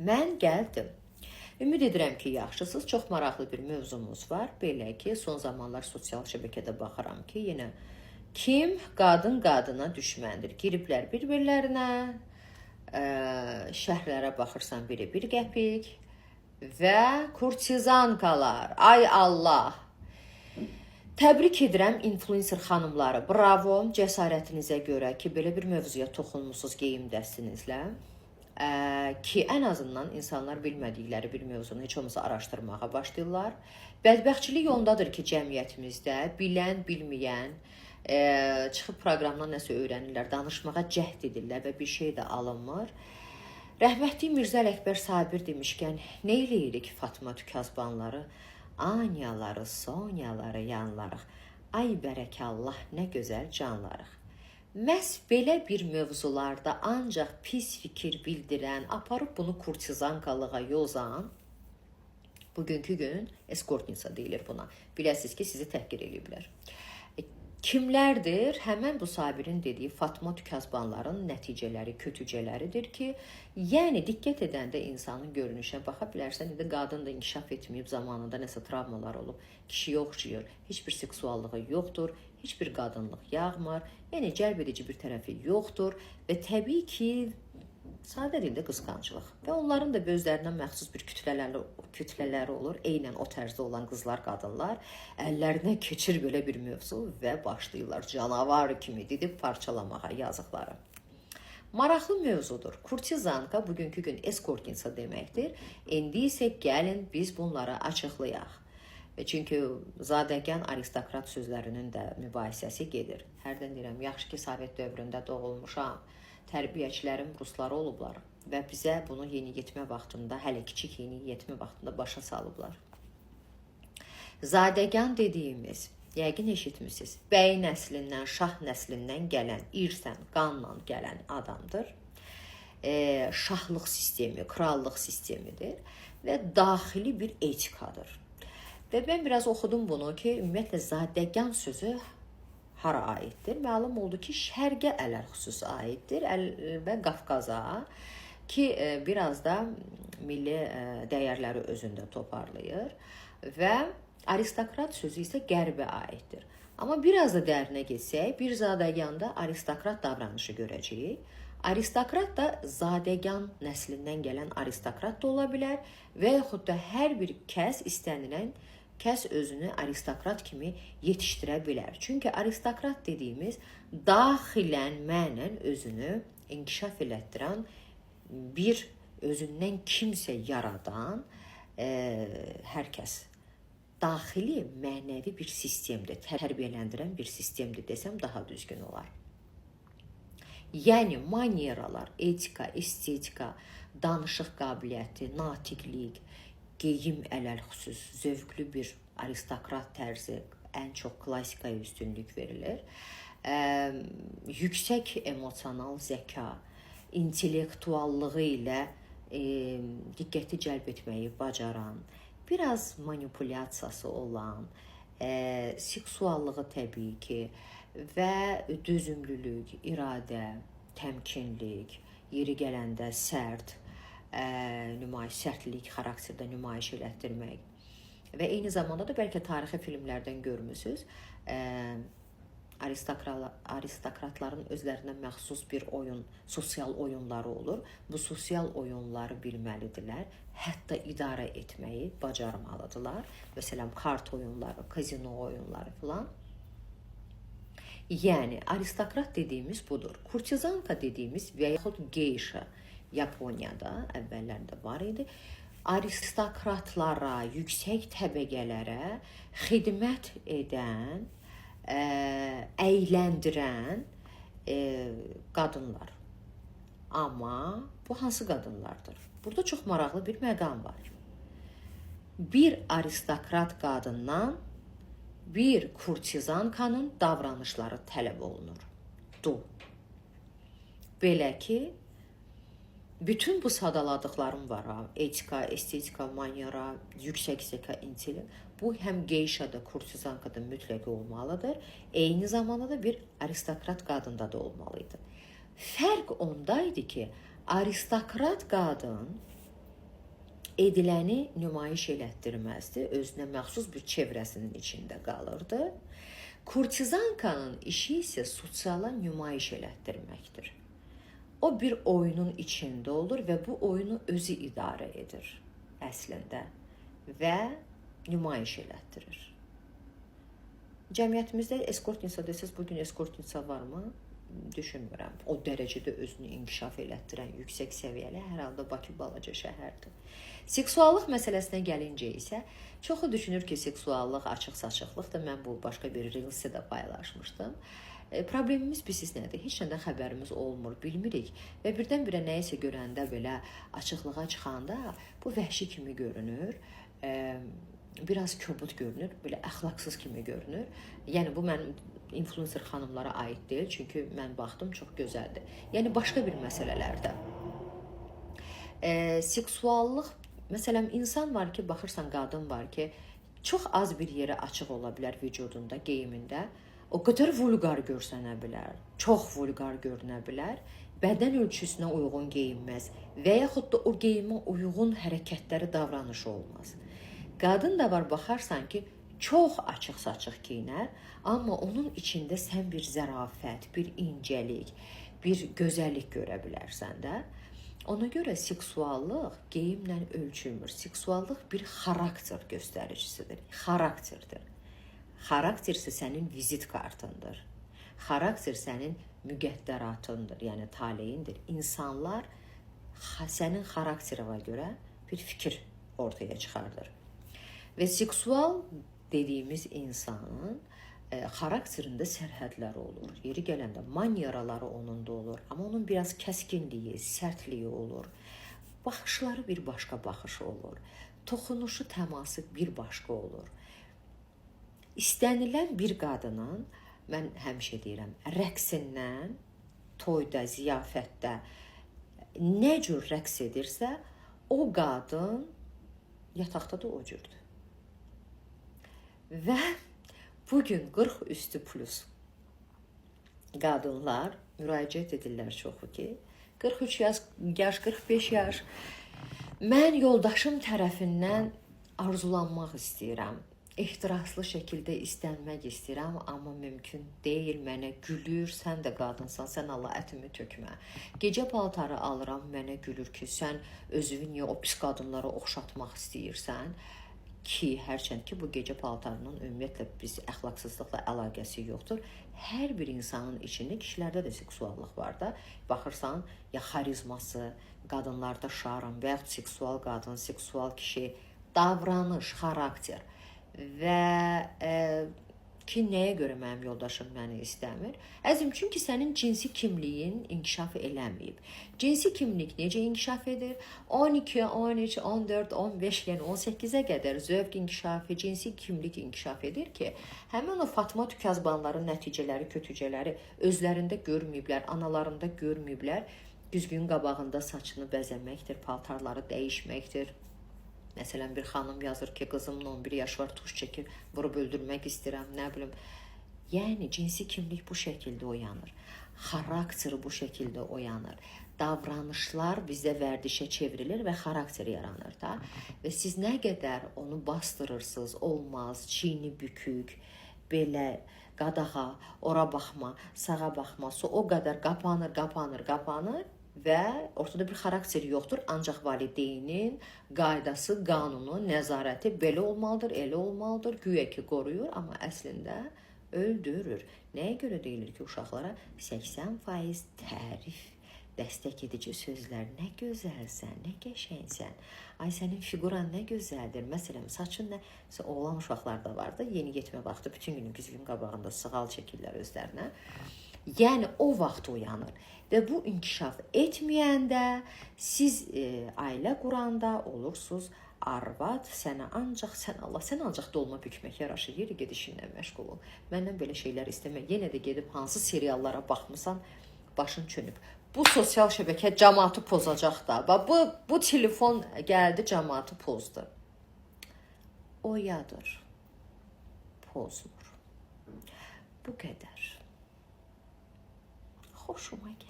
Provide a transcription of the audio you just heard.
Mən gəldim. Ümid edirəm ki, yaxşısınız. Çox maraqlı bir mövzumuz var. Belə ki, son zamanlar sosial şəbəkədə baxıram ki, yenə kim qadın qadına düşməndir. Giriblər bir-birlərinə, şərhlərə baxırsan biri 1 qəpik və kurtizankalar. Ay Allah! Təbrik edirəm influencer xanımları. Bravo, cəsarətinizə görə ki, belə bir mövzuya toxunmusunuz geyim dəstinizlə. Ki, ən azından insanlar bilmədikləri bir mövzunu heç olmasa araşdırmağa başlayırlar. Bədbəxtçilik ondadır ki, cəmiyyətimizdə bilən, bilməyən çıxıb proqramdan nəsə öyrənirlər, danışmağa cəhd edirlər və bir şey də alınmır. Rəhmətli Mirzə Ələkbər Sabir demişkən, nə eləyirik Fatma Tükazbanları, Anyaları, Sonyaları yanlarıq. Ay bərəkallah, nə gözəl canlarıq. Məhz belə bir mövzularda ancaq pis fikir bildirən, aparıb bunu kurtizankalığa yozan, bugünkü gün eskortnisa deyilir buna. Biləsiniz ki, sizi təhqir ediblər. Kimlərdir? Həmən bu Sabirin dediyi Fatma Tükazbanların nəticələri, kötücələridir ki, yəni diqqət edəndə insanın görünüşünə baxa bilərsən, indi qadın da inkişaf etməyib, zamanında nəsə travmalar olub, kişiyə oxşayır, heç bir seksuallığı yoxdur, heç bir qadınlıq yağmır, yəni cəlb edici bir tərəfi yoxdur və təbii ki, sadə dildə qısqanclıq və onların da özlərindən məxsus bir kütlələri olur, eynən o tərzdə olan qızlar, qadınlar əllərinə keçir belə bir mövzu və başlayırlar canavar kimi didib parçalamağa yazıqları. Maraqlı mövzudur. Kurtizanka bugünkü gün eskortnisa deməkdir. İndi isə gəlin biz bunları açıqlayaq. Çünki zadəgan aristokrat sözlərinin də mübahisəsi gedir. Hərdən deyirəm, yaxşı ki, Sovet dövründə doğulmuşam. Tərbiyəçilərim rusları olublar və bizə bunu yeniyetmə vaxtında, hələ kiçik yeniyetmə vaxtında başa salıblar. Zadəgan dediyimiz, yəqin eşitmişsiniz, bəy nəslindən, şah nəslindən gələn, irsən, qanla gələn adamdır. Şahlıq sistemi, krallıq sistemidir və daxili bir etikadır. Və mən biraz oxudum bunu ki, ümumiyyətlə zadəgan sözü hara aiddir? Məlum oldu ki, şərqə ələlxüsus aiddir və Qafqaza ki, biraz da milli dəyərləri özündə toparlayır və aristokrat sözü isə qərbə aiddir. Amma biraz da dərinə getsək, bir zadəganda aristokrat davranışı görəcəyik. Aristokrat da zadəgan nəslindən gələn aristokrat da ola bilər və yaxud da hər bir kəs istənilən kəs özünü aristokrat kimi yetişdirə bilər. Çünki aristokrat dediyimiz daxilən, mənən özünü inkişaf elətdirən, bir özündən kimsə yaradan hər kəs. Daxili, mənəvi bir sistemdir, tərbiyələndirən bir sistemdir desəm daha düzgün olar. Yəni, manieralar, etika, estetika, danışıq qabiliyyəti, natiqlik, geyim ələlxüsus, zövqlü bir aristokrat tərzi, ən çox klassikaya üstünlük verilir. Yüksək emosional zəka, intellektuallığı ilə diqqəti cəlb etməyi bacaran, biraz manipulyasiyası olan, seksuallığı təbii ki və dözümlülük, iradə, təmkinlik, yeri gələndə sərt, sərtlik xarakterdə nümayiş elətdirmək və eyni zamanda da bəlkə tarixi filmlərdən görmüsünüz, aristokratların özlərinə məxsus bir oyun, sosial oyunları olur. Bu sosial oyunları bilməlidirlər, hətta idarə etməyi bacarmalıdırlar. Məsələn, kart oyunları, kazino oyunları filan. Yəni, aristokrat dediyimiz budur. Kurtizanka dediyimiz və yaxud geyşa Yaponiyada əvvəllərində var idi. Aristokratlara, yüksək təbəqələrə xidmət edən, əyləndirən qadınlar. Amma bu hansı qadınlardır? Burada çox maraqlı bir məqam var. Bir aristokrat qadından bir kurtizankanın davranışları tələb olunur. Belə ki, bütün bu sadaladıqlarım var, etika, estetika, manyera, yüksək zəka, intellekt. Bu həm geyşada, kurtizanqada mütləq olmalıdır. Eyni zamanda da bir aristokrat qadında da olmalıydı. Fərq ondaydı ki, aristokrat qadın ediləni nümayiş elətdirməzdi, özünə məxsus bir çevrəsinin içində qalırdı. Kurtizankanın işi isə sosiala nümayiş elətdirməkdir. O bir oyunun içində olur və bu oyunu özü idarə edir əslində və nümayiş elətdirir. Cəmiyyətimizdə eskort insa desəz, bugün eskort insa varmı? Düşünmürəm. O dərəcədə özünü inkişaf elətdirən yüksək səviyyəli hər halda Bakı balaca şəhərdir. Seksuallıq məsələsinə gəlincə isə çoxu düşünür ki, seksuallıq açıq-saçıqlıqdır. Mən bu başqa bir reelsdə paylaşmışdım. Problemimiz bilirsiniz nədir? Heç nədən xəbərimiz olmur, bilmirik və birdən-birə nəyisə görəndə belə açıqlığa çıxanda bu vəhşi kimi görünür. Biraz kobud görünür, belə əxlaqsız kimi görünür. Yəni bu mənim influencer xanımlara aid deyil, çünki mən baxdım, çox gözəldir. Yəni başqa bir məsələlərdə. Seksuallıq, məsələn, insan var ki, baxırsan, qadın var ki, çox az bir yerə açıq ola bilər vücudunda, geyimində. O qədər vulqar görsənə bilər, çox vulqar görünə bilər, bədən ölçüsünə uyğun geyinməz və yaxud da o geyimə uyğun hərəkətləri, davranışı olmaz. Qadın da var, baxarsan ki, çox açıq-saçıq geyinər, amma onun içində sən bir zərafət, bir incəlik, bir gözəllik görə bilərsən də. Ona görə seksuallıq geyimlə ölçülmür. Seksuallıq bir xarakter göstəricisidir, xarakterdir. Xarakter isə sənin vizit kartındır. Xarakter sənin müqəddəratındır, yəni taleyindir. İnsanlar sənin xarakterinə görə bir fikir ortaya çıxardır. Və seksual dediyimiz insanın xarakterində sərhədləri olur. Yeri gələndə manyeraları onun da olur, amma onun biraz kəskinliyi, sərtliyi olur. Baxışları bir başqa baxışı olur. Toxunuşu, təması bir başqa olur. İstənilən bir qadının, mən həmişə deyirəm, rəqsindən, toyda, ziyafətdə nə cür rəqs edirsə, o qadın yataqda da o cürdür. Və bugün 40 üstü plus qadınlar müraciət edirlər çoxu ki, 43 yaş, 45 yaş, mən yoldaşım tərəfindən arzulanmaq istəyirəm, ehtiraslı şəkildə istənmək istəyirəm, amma mümkün deyil, mənə gülür, sən də qadınsan, sən Allah ətimi tökmə. Gecə paltarı alıram, mənə gülür ki, sən özünü niyə o pis qadınlara oxşatmaq istəyirsən? Ki, hərçənd ki, bu gecə paltarının ümumiyyətlə biz əxlaqsızlıqla əlaqəsi yoxdur. Hər bir insanın içində, kişilərdə də seksuallıq var da. Baxırsan, ya xarizması, qadınlarda şarm və yaxud seksual qadın, seksual kişi, davranış, xarakter və ki, nəyə görə mənim yoldaşım məni istəmir? Əzim, çünki sənin cinsi kimliyin inkişaf eləməyib. Cinsi kimlik necə inkişaf edir? 12, 13, 14, 15, yəni 18-ə qədər zövq inkişafı, cinsi kimlik inkişaf edir ki, həmin o Fatma tükazbanların nəticələri, kötücələri özlərində görməyiblər, analarında görməyiblər. Düzgün qabağında saçını bəzəməkdir, paltarları dəyişməkdir. Məsələn, bir xanım yazır ki, qızımın 11 yaş var, tuş çəkir, vurub öldürmək istəyirəm, nə bilim. Yəni, cinsi kimlik bu şəkildə oyanır. Xarakteri bu şəkildə oyanır. Davranışlar bizdə vərdişə çevrilir və xarakter yaranır da. Və siz nə qədər onu bastırırsınız, olmaz, çiyni bükük, belə qadağa, ora baxma, sağa baxma, o qədər qapanır. Və ortada bir xarakter yoxdur, ancaq valideynin qaydası, qanunu, nəzarəti belə olmalıdır, elə olmalıdır, güya ki qoruyur, amma əslində öldürür. Nəyə görə deyilir ki, uşaqlara 80% tərif, dəstək edici sözlər, nə gözəlsən, nə qəşəngsən, ay sənin figuran nə gözəldir, məsələn, saçın nə, oğlan uşaqlarda vardı, yeni getmə vaxtı bütün günün güzgün qabağında sığal çəkirlər özlərinə. Yəni, o vaxt uyanır və bu inkişaf etməyəndə siz ailə quranda olursunuz, arvad sənə ancaq, sən ancaq dolma bükmək yaraşır, yeri gedişinlə məşğul ol. Məndən belə şeylər istəmək, yenə də gedib hansı seriallara baxmısan, başın çönüb. Bu sosial şəbəkə cəmaatı pozacaq da, bu telefon gəldi, cəmaatı pozdu. Oyadır, pozmur. Bu qədər. Xoşuma gəlir.